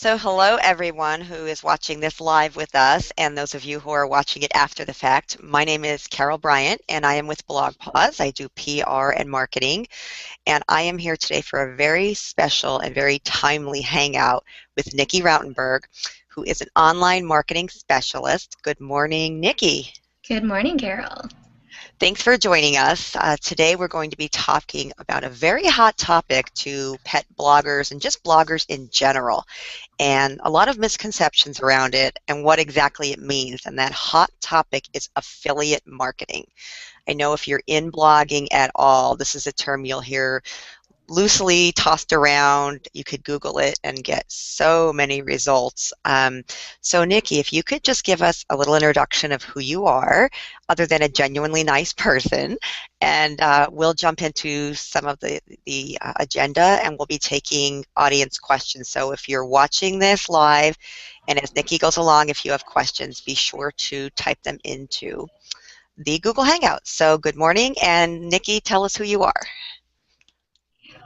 So hello everyone who is watching this live with us and those of you who are watching it after the fact. My name is Carol Bryant and I am with BlogPaws. I do PR and marketing, and I am here today for a very special and very timely hangout with Nikki Rautenberg, who is an online marketing specialist. Good morning, Nikki. Good morning, Carol. Thanks for joining us. Today we're going to be talking about a very hot topic to pet bloggers and just bloggers in general, and a lot of misconceptions around it and what exactly it means. And that hot topic is affiliate marketing. I know if you're in blogging at all, this is a term you'll hear loosely tossed around. You could Google it and get so many results. So Nikki, if you could just give us a little introduction of who you are, other than a genuinely nice person, and we'll jump into some of the agenda, and we'll be taking audience questions. So if you're watching this live, and as Nikki goes along, if you have questions, be sure to type them into the Google Hangout. So good morning, and Nikki, tell us who you are.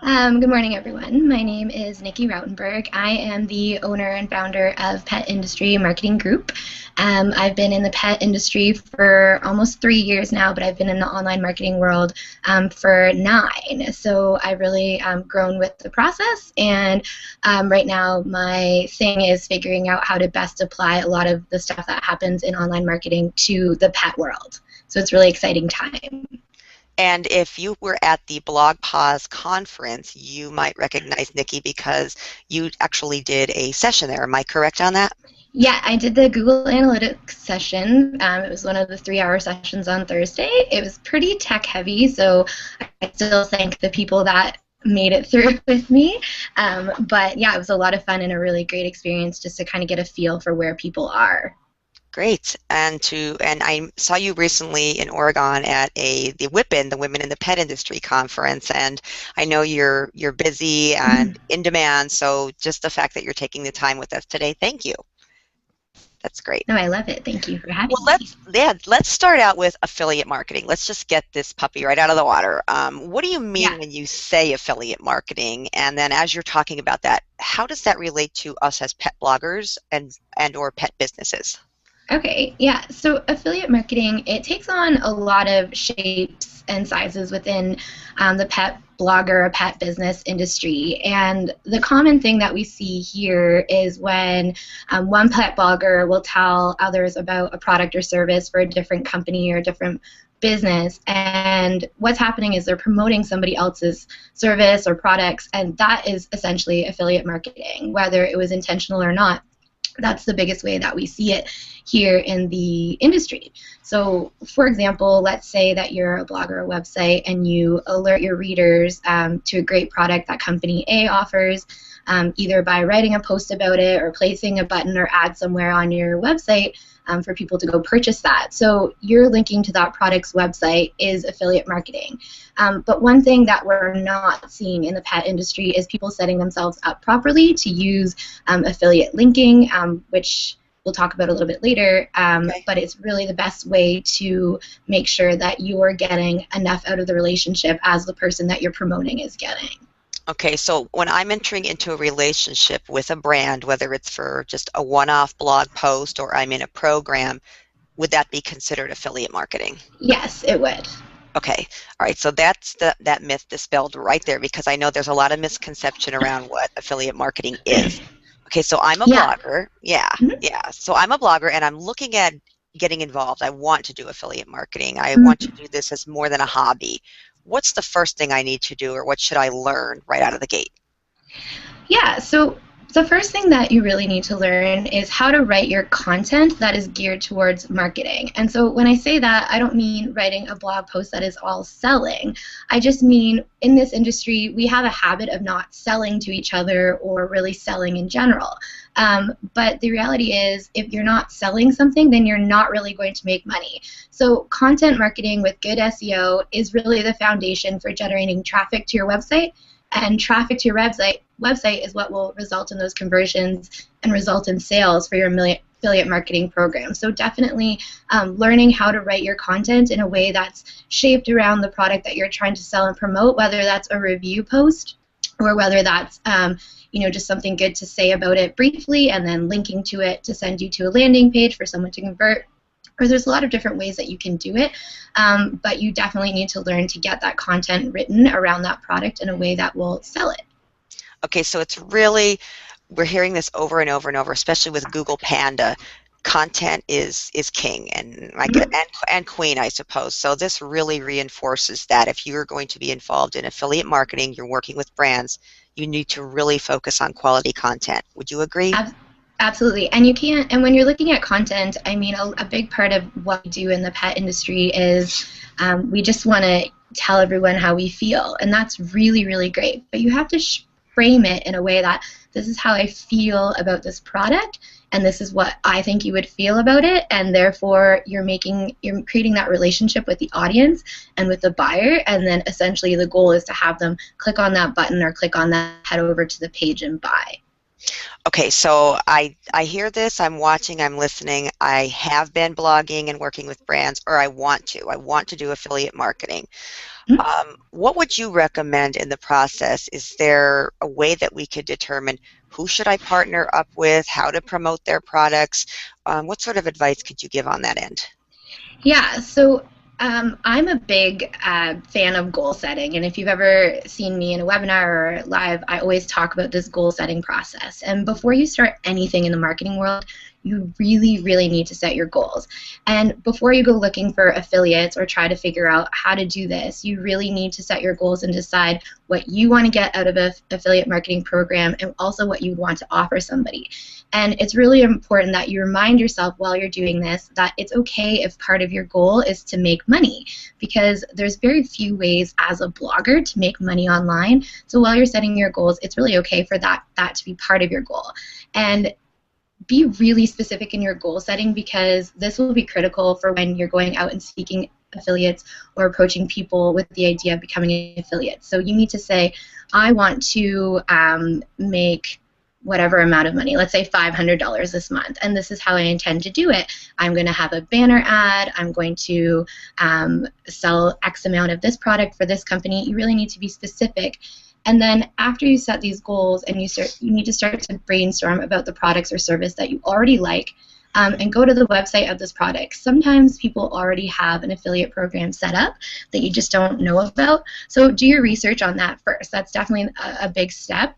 Good morning, everyone. My name is Nikki Rautenberg. I am the owner and founder of Pet Industry Marketing Group. I've been in the pet industry for almost 3 years now, but I've been in the online marketing world for 9. So I've really grown with the process, and right now my thing is figuring out how to best apply a lot of the stuff that happens in online marketing to the pet world. So it's a really exciting time. And if you were at the BlogPaws conference, you might recognize Nikki because you actually did a session there. Am I correct on that? Yeah, I did the Google Analytics session. It was one of the 3-hour sessions on Thursday. It was pretty tech heavy, so I still thank the people that made it through with me. But yeah, it was a lot of fun and a really great experience just to kind of get a feel for where people are. Great. And I saw you recently in Oregon at the WIPIN, the Women in the Pet Industry conference, and I know you're busy and in demand, so just the fact that you're taking the time with us today, thank you. That's great. No, I love it. Thank you for having me. Let's start out with affiliate marketing. Let's just get this puppy right out of the water. What do you mean when you say affiliate marketing? And then as you're talking about that, how does that relate to us as pet bloggers and or pet businesses? Okay, yeah, so affiliate marketing, it takes on a lot of shapes and sizes within the pet blogger or pet business industry. And the common thing that we see here is when one pet blogger will tell others about a product or service for a different company or a different business, and what's happening is they're promoting somebody else's service or products, and that is essentially affiliate marketing, whether it was intentional or not. That's the biggest way that we see it here in the industry. So, for example, let's say that you're a blogger or website and you alert your readers to a great product that company A offers, either by writing a post about it or placing a button or ad somewhere on your website for people to go purchase that. So you're linking to that product's website is affiliate marketing. But one thing that we're not seeing in the pet industry is people setting themselves up properly to use affiliate linking, which we'll talk about a little bit later, but it's really the best way to make sure that you are getting enough out of the relationship as the person that you're promoting is getting. Okay, so when I'm entering into a relationship with a brand, whether it's for just a one-off blog post or I'm in a program, would that be considered affiliate marketing? Yes, it would. Okay, all right, so that's that myth dispelled right there, because I know there's a lot of misconception around what affiliate marketing is. Okay, so I'm a blogger. Yeah. So I'm a blogger and I'm looking at getting involved. I want to do affiliate marketing. I want to do this as more than a hobby. What's the first thing I need to do, or what should I learn right out of the gate? Yeah, so the first thing that you really need to learn is how to write your content that is geared towards marketing. And so when I say that, I don't mean writing a blog post that is all selling. I just mean in this industry, we have a habit of not selling to each other or really selling in general. But the reality is, if you're not selling something, then you're not really going to make money. So content marketing with good SEO is really the foundation for generating traffic to your website, and traffic to your website is what will result in those conversions and result in sales for your affiliate marketing program. So definitely learning how to write your content in a way that's shaped around the product that you're trying to sell and promote, whether that's a review post or whether that's just something good to say about it briefly and then linking to it to send you to a landing page for someone to convert. Or there's a lot of different ways that you can do it, but you definitely need to learn to get that content written around that product in a way that will sell it. Okay, so it's really, we're hearing this over and over and over, especially with Google Panda. Content is king, and I get and queen, I suppose. So this really reinforces that if you're going to be involved in affiliate marketing, you're working with brands, you need to really focus on quality content. Would you agree? Absolutely. And you can't, and when you're looking at content, I mean, a big part of what we do in the pet industry is we just want to tell everyone how we feel, and that's really, really great. But you have to frame it in a way that this is how I feel about this product, and this is what I think you would feel about it, and therefore you're creating that relationship with the audience and with the buyer, and then essentially the goal is to have them click on that button or click on that, head over to the page and buy. Okay, so I hear this, I'm watching, I'm listening, I have been blogging and working with brands, or I want to do affiliate marketing. What would you recommend in the process? Is there a way that we could determine who should I partner up with, how to promote their products? What sort of advice could you give on that end? Yeah, so I'm a big fan of goal setting, and if you've ever seen me in a webinar or live, I always talk about this goal setting process. And before you start anything in the marketing world, you really, really need to set your goals. And before you go looking for affiliates or try to figure out how to do this, you really need to set your goals and decide what you want to get out of an affiliate marketing program and also what you want to offer somebody. And it's really important that you remind yourself while you're doing this that it's okay if part of your goal is to make money, because there's very few ways as a blogger to make money online. So while you're setting your goals, it's really okay for that to be part of your goal. And be really specific in your goal setting, because this will be critical for when you're going out and seeking affiliates or approaching people with the idea of becoming an affiliate. So you need to say, I want to make whatever amount of money, let's say $500 this month, and this is how I intend to do it. I'm going to have a banner ad, I'm going to sell X amount of this product for this company. You really need to be specific. And then after you set these goals and you need to start to brainstorm about the products or service that you already like, and go to the website of this product. Sometimes people already have an affiliate program set up that you just don't know about. So do your research on that first. That's definitely a big step.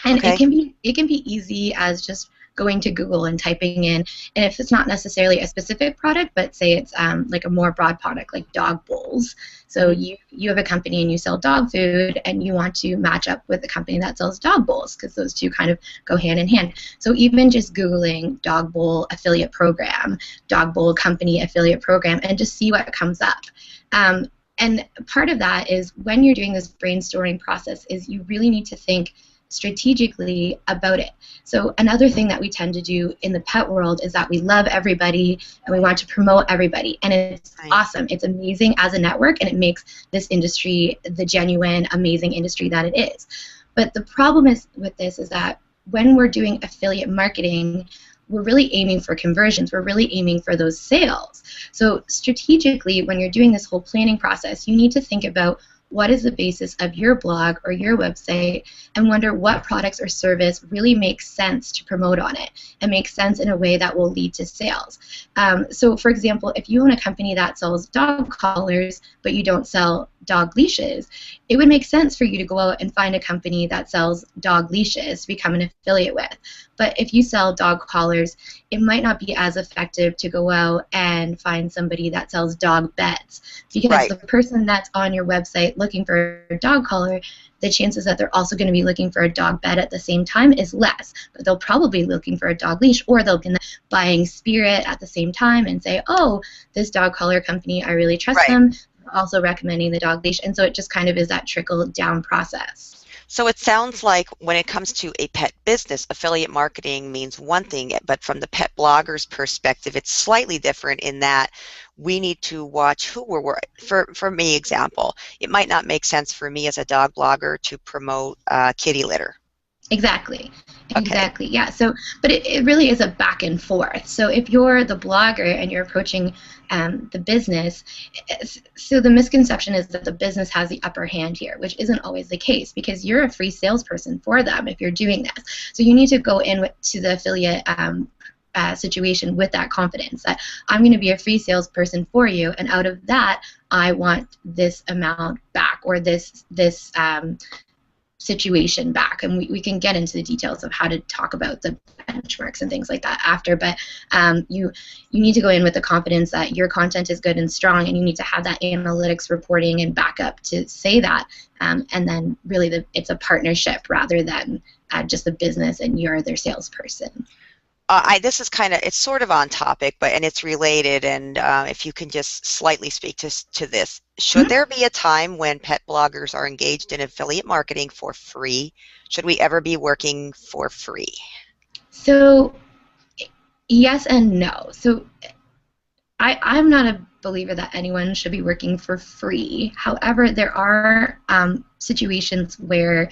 And Okay. it can be easy as just going to Google and typing in, and if it's not necessarily a specific product, but say it's like a more broad product like dog bowls. So you have a company and you sell dog food, and you want to match up with a company that sells dog bowls, because those two kind of go hand in hand. So even just Googling dog bowl affiliate program, dog bowl company affiliate program, and just see what comes up. And part of that is when you're doing this brainstorming process is you really need to think strategically about it. So another thing that we tend to do in the pet world is that we love everybody and we want to promote everybody, and it's awesome. It's amazing as a network, and it makes this industry the genuine, amazing industry that it is. But the problem with this is that when we're doing affiliate marketing, we're really aiming for conversions. We're really aiming for those sales. So strategically, when you're doing this whole planning process, you need to think about what is the basis of your blog or your website, and wonder what products or service really makes sense to promote on it and makes sense in a way that will lead to sales. So for example, if you own a company that sells dog collars but you don't sell dog leashes, it would make sense for you to go out and find a company that sells dog leashes to become an affiliate with. But if you sell dog collars, it might not be as effective to go out and find somebody that sells dog beds, because the person that's on your website looking for a dog collar, the chances that they're also going to be looking for a dog bed at the same time is less. But they'll probably be looking for a dog leash, or they'll be buying Spirit at the same time and say, oh, this dog collar company, I really trust them. Also recommending the dog leash, and so it just kind of is that trickle down process. So it sounds like when it comes to a pet business, affiliate marketing means one thing, but from the pet blogger's perspective, it's slightly different in that we need to watch who we're for me, example, it might not make sense for me as a dog blogger to promote kitty litter. Exactly. Okay. Exactly. Yeah. So, but it really is a back and forth. So if you're the blogger and you're approaching the business, so the misconception is that the business has the upper hand here, which isn't always the case because you're a free salesperson for them if you're doing this. So you need to go in to the affiliate situation with that confidence that I'm going to be a free salesperson for you, and out of that, I want this amount back or this situation back. And we can get into the details of how to talk about the benchmarks and things like that after, but you need to go in with the confidence that your content is good and strong, and you need to have that analytics reporting and backup to say that, and then really it's a partnership rather than just a business and you're their salesperson. This is it's sort of on topic, and it's related, and if you can just slightly speak to this. Should there be a time when pet bloggers are engaged in affiliate marketing for free? Should we ever be working for free? So yes and no. So I'm not a believer that anyone should be working for free. However, there are situations where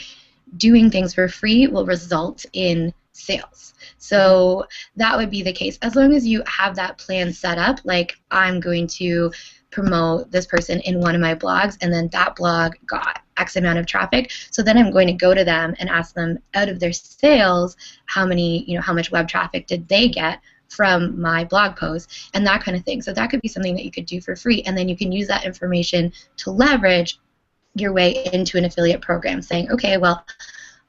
doing things for free will result in sales. So that would be the case. As long as you have that plan set up, like I'm going to promote this person in one of my blogs, and then that blog got X amount of traffic. So then I'm going to go to them and ask them out of their sales, how much web traffic did they get from my blog post and that kind of thing. So that could be something that you could do for free, and then you can use that information to leverage your way into an affiliate program, saying, okay, well,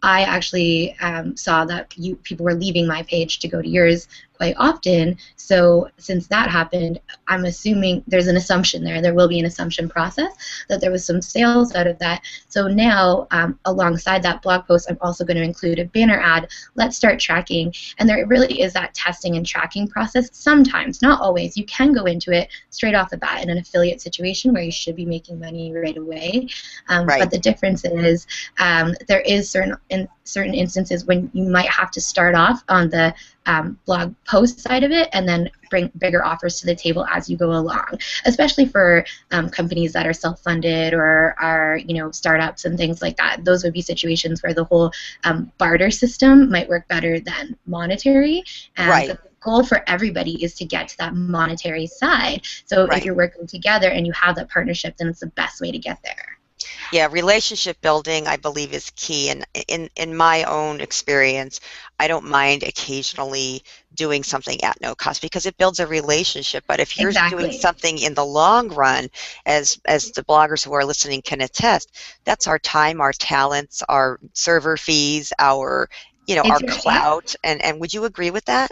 I actually saw that people were leaving my page to go to yours quite often. So since that happened, I'm assuming there's an assumption there. There will be an assumption process that there was some sales out of that. So now, alongside that blog post, I'm also going to include a banner ad. Let's start tracking. And there really is that testing and tracking process. Sometimes, not always. You can go into it straight off the bat in an affiliate situation where you should be making money right away. Right. But the difference is there is certain instances when you might have to start off on the blog post side of it and then bring bigger offers to the table as you go along, especially for companies that are self-funded or are startups and things like that. Those would be situations where the whole barter system might work better than monetary. Right. The goal for everybody is to get to that monetary side. So Right. if you're working together and you have that partnership, then it's the best way to get there. Yeah, relationship building, I believe, is key. And in my own experience, I don't mind occasionally doing something at no cost because it builds a relationship. But if you're doing Exactly. something in the long run, as the bloggers who are listening can attest, that's our time, our talents, our server fees, our our Yeah. clout. And would you agree with that?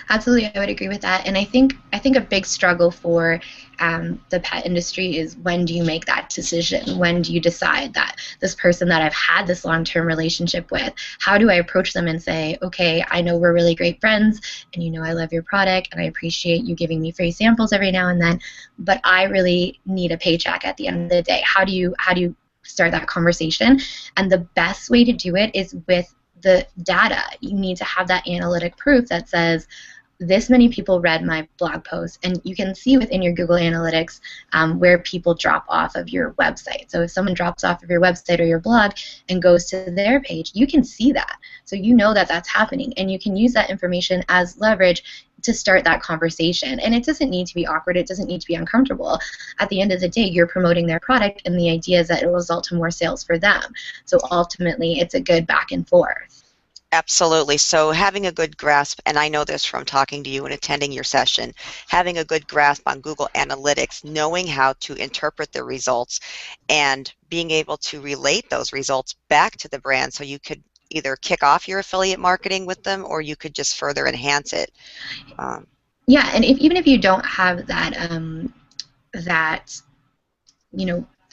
Absolutely, I would agree with that. And I think a big struggle for the pet industry is, when do you make that decision? When do you decide that this person that I've had this long-term relationship with, how do I approach them and say, okay, I know we're really great friends, and I love your product, and I appreciate you giving me free samples every now and then, but I really need a paycheck at the end of the day. How do you start that conversation? And the best way to do it is with the data. You need to have that analytic proof that says, this many people read my blog post, and you can see within your Google Analytics where people drop off of your website. So if someone drops off of your website or your blog and goes to their page, you can see that. So you know that that's happening, and you can use that information as leverage to start that conversation. And it doesn't need to be awkward. It doesn't need to be uncomfortable. At the end of the day, you're promoting their product, and the idea is that it will result in more sales for them. So ultimately, it's a good back and forth. Absolutely. So having a good grasp, and I know this from talking to you and attending your session, having a good grasp on Google Analytics, knowing how to interpret the results, and being able to relate those results back to the brand, so you could either kick off your affiliate marketing with them, or you could just further enhance it. Yeah, and even if you don't have that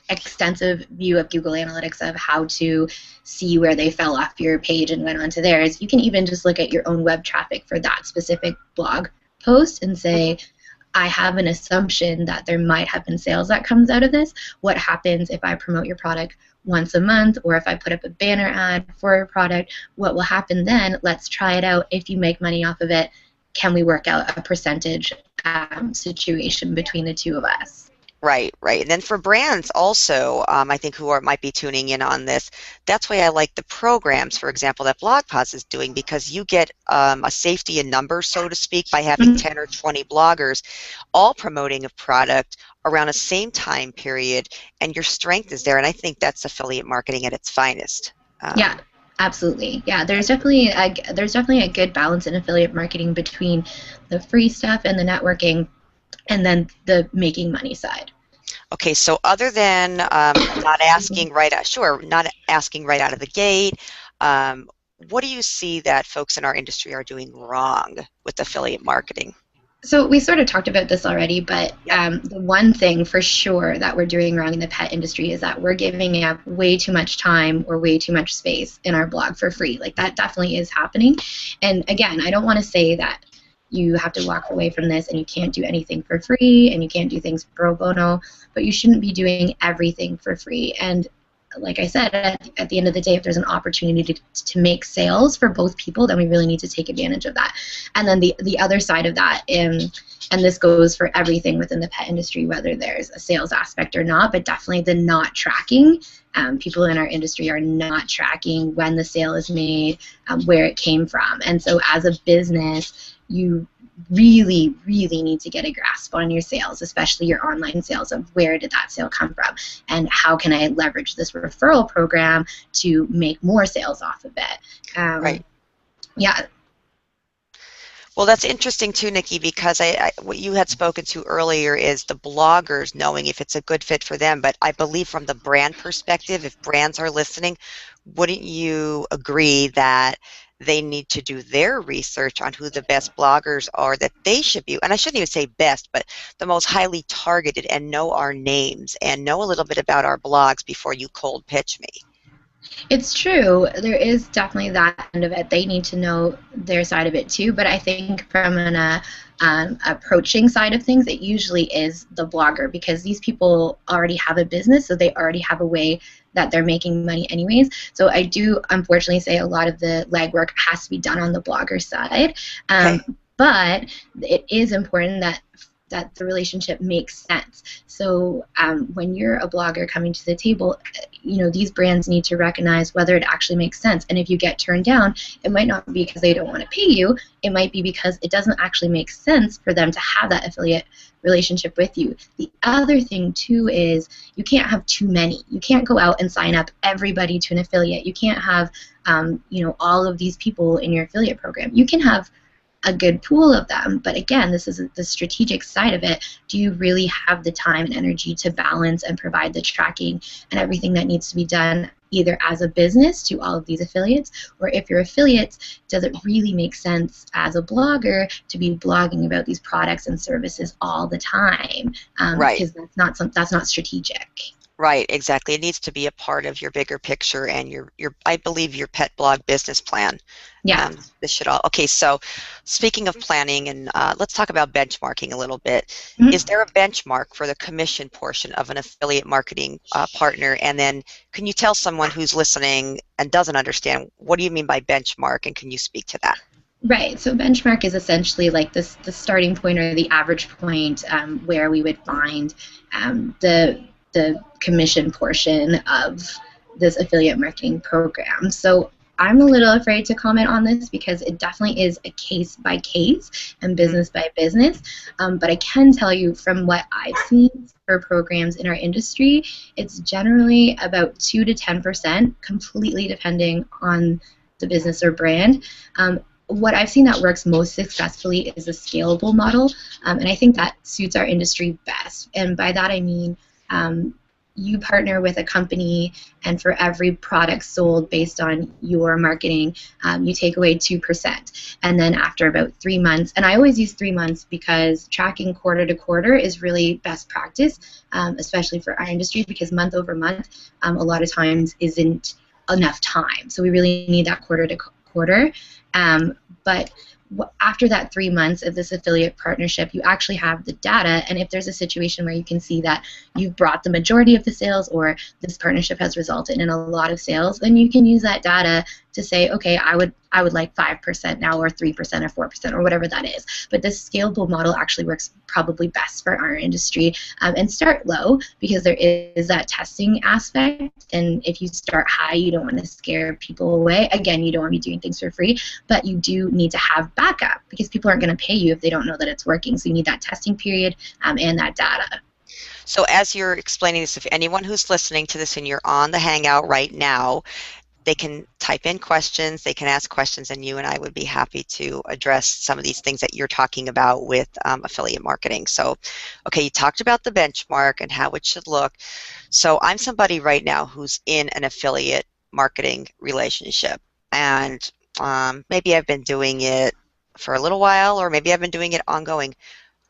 extensive view of Google Analytics of how to see where they fell off your page and went onto theirs, you can even just look at your own web traffic for that specific blog post and say, I have an assumption that there might have been sales that comes out of this. What happens if I promote your product once a month, or if I put up a banner ad for your product? What will happen then? Let's try it out. If you make money off of it, can we work out a percentage situation between the two of us? Right, right. And then for brands also, I think might be tuning in on this, that's why I like the programs, for example, that BlogPaws is doing, because you get a safety in numbers, so to speak, by having 10 or 20 bloggers all promoting a product around the same time period, and your strength is there. And I think that's affiliate marketing at its finest. Yeah, absolutely. Yeah, there's definitely a good balance in affiliate marketing between the free stuff and the networking, and then the making money side. Okay, so other than not asking right out, sure, not asking right out of the gate, um, what do you see that folks in our industry are doing wrong with affiliate marketing? So we sort of talked about this already, but Yep. the one thing for sure that we're doing wrong in the pet industry is that we're giving up way too much time or way too much space in our blog for free. Like, that definitely is happening. And again, I don't want to say that you have to walk away from this and you can't do anything for free and you can't do things pro bono, but you shouldn't be doing everything for free. And like I said, at the end of the day, if there's an opportunity to make sales for both people, then we really need to take advantage of that. And then the other side of that, and this goes for everything within the pet industry, whether there's a sales aspect or not, but definitely the not tracking. People in our industry are not tracking when the sale is made, where it came from. And so as a business, you really, really need to get a grasp on your sales, especially your online sales, of where did that sale come from and how can I leverage this referral program to make more sales off of it. Right. Yeah. Well, that's interesting too, Nikki, because what you had spoken to earlier is the bloggers knowing if it's a good fit for them. But I believe from the brand perspective, if brands are listening, wouldn't you agree that they need to do their research on who the best bloggers are that they should be, and I shouldn't even say best, but the most highly targeted, and know our names and know a little bit about our blogs before you cold pitch me? It's true. There is definitely that end of it. They need to know their side of it too. But I think from an approaching side of things, it usually is the blogger, because these people already have a business, so they already have a way that they're making money anyways. So I do unfortunately say a lot of the legwork has to be done on the blogger side. Okay. But it is important that the relationship makes sense. So when you're a blogger coming to the table, these brands need to recognize whether it actually makes sense. And if you get turned down, it might not be because they don't want to pay you. It might be because it doesn't actually make sense for them to have that affiliate relationship with you. The other thing too is you can't have too many. You can't go out and sign up everybody to an affiliate. You can't have all of these people in your affiliate program. You can have a good pool of them, but again, this is the strategic side of it. Do you really have the time and energy to balance and provide the tracking and everything that needs to be done, either as a business to all of these affiliates, or if you're affiliates, does it really make sense as a blogger to be blogging about these products and services all the time? Right. Because that's not strategic. Right, exactly. It needs to be a part of your bigger picture and your I believe your pet blog business plan. Yeah. This should all. Okay, so speaking of planning, and let's talk about benchmarking a little bit. Mhm. Is there a benchmark for the commission portion of an affiliate marketing partner? And then can you tell someone who's listening and doesn't understand, what do you mean by benchmark, and can you speak to that? Right. So benchmark is essentially like the starting point or the average point where we would find the commission portion of this affiliate marketing program. So I'm a little afraid to comment on this because it definitely is a case by case and business by business. But I can tell you from what I've seen for programs in our industry, it's generally about 2 to 10%, completely depending on the business or brand. What I've seen that works most successfully is a scalable model, and I think that suits our industry best. And by that I mean you partner with a company, and for every product sold based on your marketing, you take away 2%. And then after about 3 months, and I always use 3 months because tracking quarter to quarter is really best practice, especially for our industry, because month over month, a lot of times isn't enough time. So we really need that quarter to quarter. But after that 3 months of this affiliate partnership, you actually have the data, and if there's a situation where you can see that you've brought the majority of the sales or this partnership has resulted in a lot of sales, then you can use that data to say, okay, I would like 5% now, or 3% or 4%, or whatever that is. But this scalable model actually works probably best for our industry. And start low, because there is that testing aspect, and if you start high, you don't want to scare people away. Again, you don't want to be doing things for free, but you do need to have backup, because people aren't going to pay you if they don't know that it's working. So you need that testing period and that data. So as you're explaining this, if anyone who's listening to this and you're on the Hangout right now, they can type in questions, they can ask questions, and you and I would be happy to address some of these things that you're talking about with affiliate marketing. So, okay, you talked about the benchmark and how it should look. So I'm somebody right now who's in an affiliate marketing relationship, and maybe I've been doing it for a little while, or maybe I've been doing it ongoing.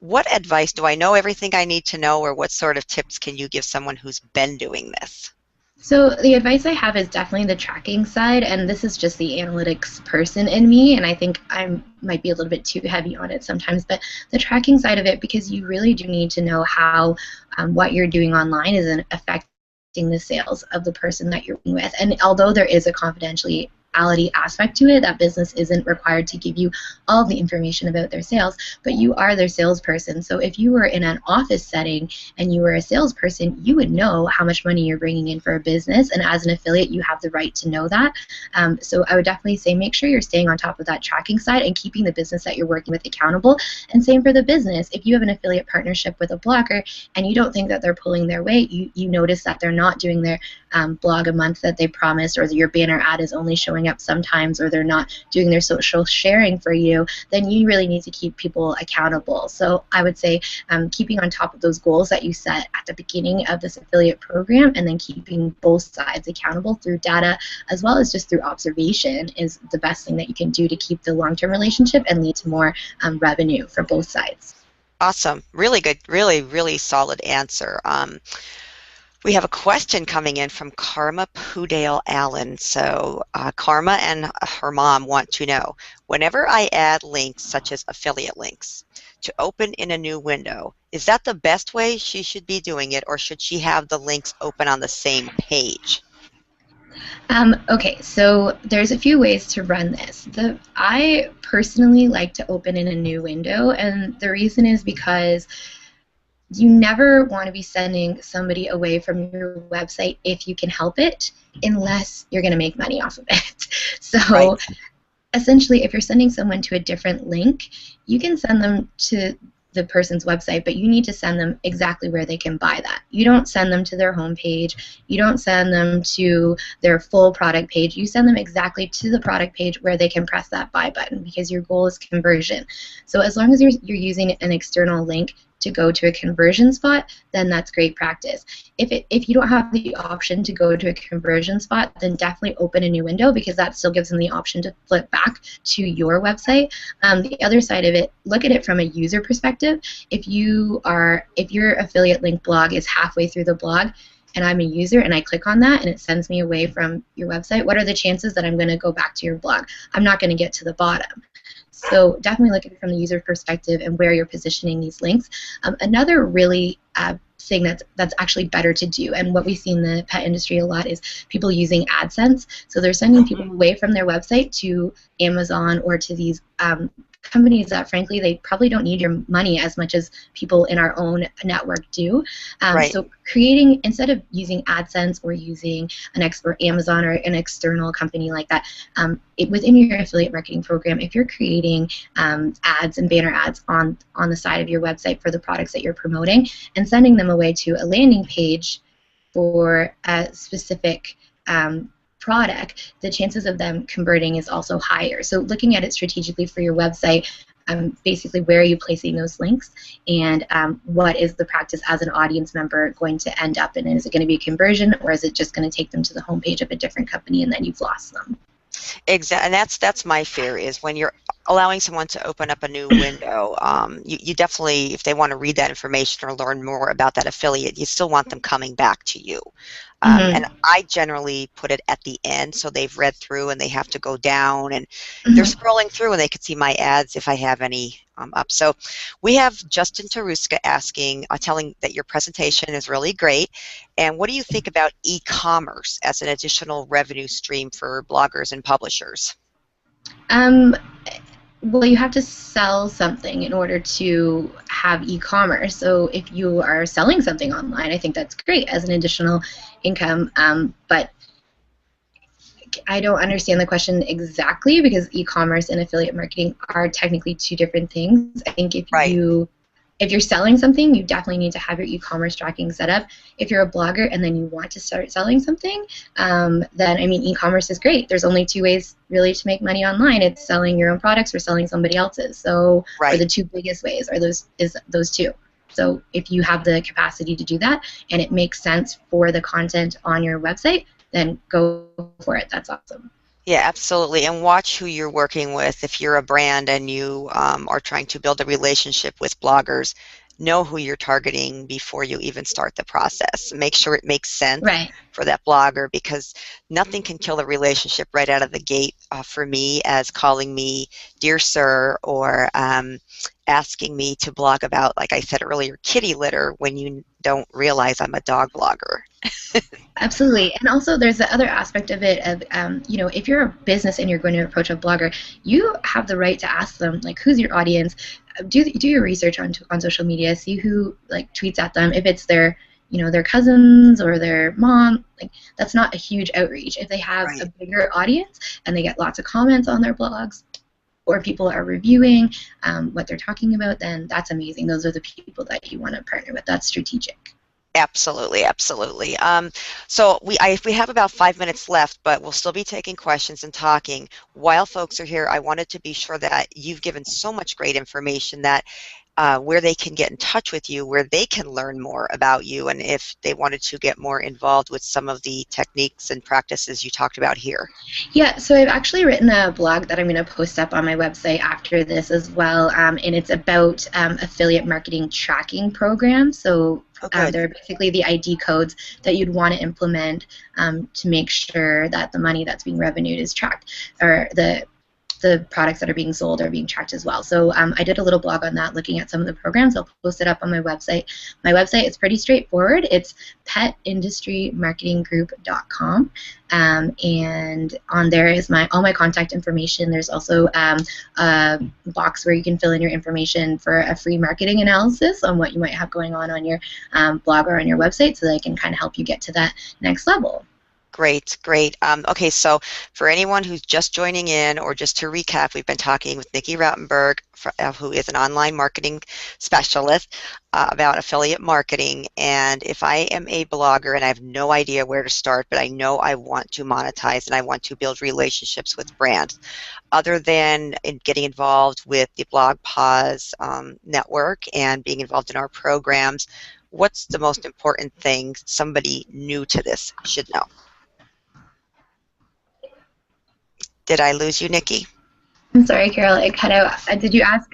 What advice, do I know everything I need to know, or what sort of tips can you give someone who's been doing this? So the advice I have is definitely the tracking side, and this is just the analytics person in me, and I think I might be a little bit too heavy on it sometimes, but the tracking side of it, because you really do need to know how what you're doing online is affecting the sales of the person that you're working with. And although there is a confidentiality aspect to it, that business isn't required to give you all the information about their sales, but you are their salesperson. So if you were in an office setting and you were a salesperson, you would know how much money you're bringing in for a business, and as an affiliate, you have the right to know that. So I would definitely say make sure you're staying on top of that tracking side and keeping the business that you're working with accountable. And same for the business. If you have an affiliate partnership with a blogger and you don't think that they're pulling their weight, you notice that they're not doing their blog a month that they promised, or your banner ad is only showing up sometimes, or they're not doing their social sharing for you, then you really need to keep people accountable. So I would say keeping on top of those goals that you set at the beginning of this affiliate program, and then keeping both sides accountable through data as well as just through observation, is the best thing that you can do to keep the long-term relationship and lead to more revenue for both sides. Awesome. Really good. Really, really solid answer. We have a question coming in from Karma Pudale Allen. So Karma and her mom want to know, whenever I add links such as affiliate links to open in a new window, is that the best way she should be doing it, or should she have the links open on the same page? Okay, so there's a few ways to run this. I personally like to open in a new window, and the reason is because you never want to be sending somebody away from your website if you can help it, unless you're going to make money off of it. So Right. essentially, if you're sending someone to a different link, you can send them to the person's website, but you need to send them exactly where they can buy that. You don't send them to their homepage. You don't send them to their full product page. You send them exactly to the product page where they can press that buy button, because your goal is conversion. So as long as you're using an external link to go to a conversion spot, then that's great practice. If you don't have the option to go to a conversion spot, then definitely open a new window, because that still gives them the option to flip back to your website. The other side of it, look at it from a user perspective. If your affiliate link blog is halfway through the blog, and I'm a user and I click on that and it sends me away from your website, what are the chances that I'm going to go back to your blog? I'm not going to get to the bottom. So definitely look at it from the user perspective and where you're positioning these links. Another really thing that's actually better to do, and what we see in the pet industry a lot, is people using AdSense. So they're sending people away from their website to Amazon or to these companies that frankly they probably don't need your money as much as people in our own network do. Right. So creating, instead of using AdSense or using or Amazon or an external company like that, within your affiliate marketing program, if you're creating ads and banner ads on the side of your website for the products that you're promoting and sending them away to a landing page for a specific product, the chances of them converting is also higher. So looking at it strategically for your website, basically where are you placing those links, and what is the practice as an audience member going to end up in? Is it going to be a conversion, or is it just going to take them to the homepage of a different company and then you've lost them? Exactly, and that's my fear, is when you're allowing someone to open up a new window, you definitely, if they want to read that information or learn more about that affiliate, you still want them coming back to you. Hmm. And I generally put it at the end so they've read through and they have to go down and they're Hmm. scrolling through and they can see my ads if I have any up. So we have Justin Taruska asking, telling that your presentation is really great. And what do you think about e-commerce as an additional revenue stream for bloggers and publishers? Um, well, you have to sell something in order to have e-commerce. So if you are selling something online, I think that's great as an additional income. But I don't understand the question exactly because e-commerce and affiliate marketing are technically two different things. I think Right. if you're selling something, you definitely need to have your e-commerce tracking set up. If you're a blogger and then you want to start selling something, then I mean, e-commerce is great. There's only two ways really to make money online. It's selling your own products or selling somebody else's. So, or Right. the two biggest ways are those two. So if you have the capacity to do that and it makes sense for the content on your website, then go for it. That's awesome. Yeah, absolutely. And watch who you're working with. If you're a brand and you are trying to build a relationship with bloggers, know who you're targeting before you even start the process. Make sure it makes sense Right. for that blogger because nothing can kill a relationship right out of the gate for me as calling me dear sir or asking me to blog about, like I said earlier, kitty litter when you don't realize I'm a dog blogger. Absolutely. And also there's the other aspect of it of, if you're a business and you're going to approach a blogger, you have the right to ask them, like, who's your audience? Do your research on social media, see who, like, tweets at them. If it's their cousins or their mom, like, that's not a huge outreach. If they have a Right. bigger audience and they get lots of comments on their blogs, or people are reviewing what they're talking about, then that's amazing. Those are the people that you want to partner with. That's strategic. Absolutely, absolutely. So we have about 5 minutes left, but we'll still be taking questions and talking. While folks are here, I wanted to be sure that you've given so much great information that where they can get in touch with you, where they can learn more about you, and if they wanted to get more involved with some of the techniques and practices you talked about here. Yeah, so I've actually written a blog that I'm going to post up on my website after this as well, and it's about affiliate marketing tracking programs. So Oh, good. they're basically the ID codes that you'd want to implement to make sure that the money that's being revenued is tracked, or the products that are being sold are being tracked as well. So I did a little blog on that looking at some of the programs. I'll post it up on my website. My website is pretty straightforward. It's petindustrymarketinggroup.com. And on there is all my contact information. There's also a box where you can fill in your information for a free marketing analysis on what you might have going on your blog or on your website so that I can kind of help you get to that next level. Great, great. Okay, so for anyone who's just joining in, or just to recap, we've been talking with Nikki Rautenberg, who is an online marketing specialist, about affiliate marketing. And if I am a blogger and I have no idea where to start, but I know I want to monetize and I want to build relationships with brands, other than getting involved with the BlogPaws network and being involved in our programs, what's the most important thing somebody new to this should know? Did I lose you, Nikki? I'm sorry, Carol, it cut out. Did you ask?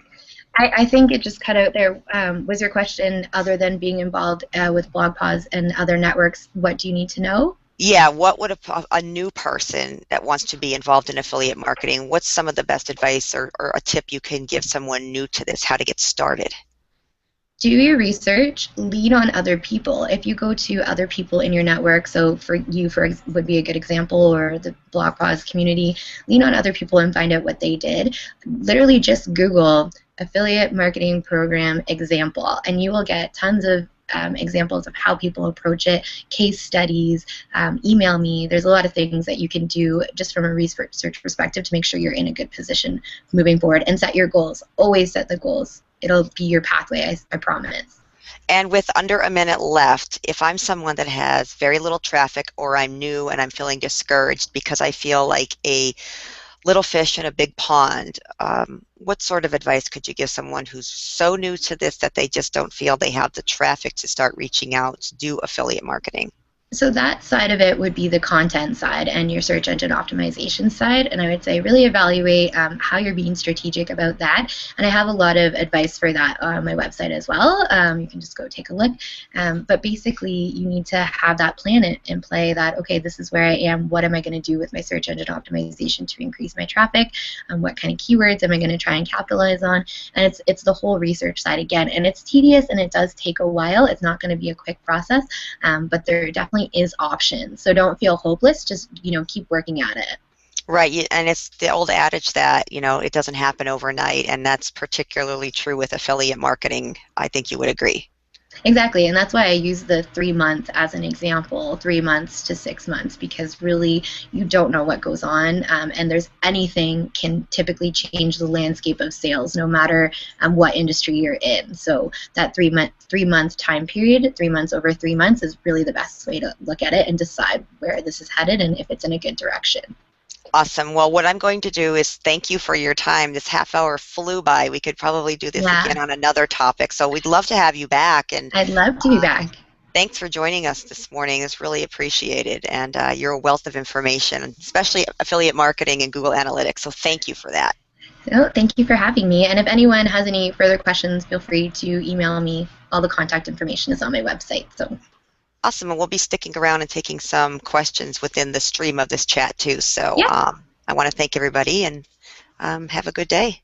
I think it just cut out there. Was your question, other than being involved with BlogPaws and other networks, what do you need to know? Yeah, what would a new person that wants to be involved in affiliate marketing, what's some of the best advice or a tip you can give someone new to this, how to get started? Do your research, lean on other people. If you go to other people in your network, so for you, would be a good example, or the BlogPaws community, lean on other people and find out what they did. Literally just Google affiliate marketing program example, and you will get tons of examples of how people approach it, case studies, email me. There's a lot of things that you can do just from a research perspective to make sure you're in a good position moving forward, and set your goals. Always set the goals. It'll be your pathway, I promise. And with under a minute left, if I'm someone that has very little traffic or I'm new and I'm feeling discouraged because I feel like a little fish in a big pond, what sort of advice could you give someone who's so new to this that they just don't feel they have the traffic to start reaching out to do affiliate marketing? So that side of it would be the content side and your search engine optimization side. And I would say really evaluate how you're being strategic about that. And I have a lot of advice for that on my website as well. You can just go take a look. But basically, you need to have that plan in play that, okay, this is where I am. What am I going to do with my search engine optimization to increase my traffic? What kind of keywords am I going to try and capitalize on? And it's the whole research side again. And it's tedious and it does take a while. It's not going to be a quick process, but there definitely is options. So don't feel hopeless. Just keep working at it. Right, and it's the old adage that, it doesn't happen overnight, and that's particularly true with affiliate marketing. I think you would agree. Exactly, and that's why I use the 3 months as an example, 3 months to 6 months, because really you don't know what goes on, and there's anything can typically change the landscape of sales, no matter what industry you're in. So that 3 month time period, 3 months over 3 months, is really the best way to look at it and decide where this is headed and if it's in a good direction. Awesome. Well, what I'm going to do is thank you for your time. This half hour flew by. We could probably do this Yeah, again on another topic. So we'd love to have you back. And I'd love to be back. thanks for joining us this morning. It's really appreciated. And you're a wealth of information, especially affiliate marketing and Google Analytics. So thank you for that. So thank you for having me. And if anyone has any further questions, feel free to email me. All the contact information is on my website. So Awesome. And we'll be sticking around and taking some questions within the stream of this chat too. So yeah, I want to thank everybody and have a good day.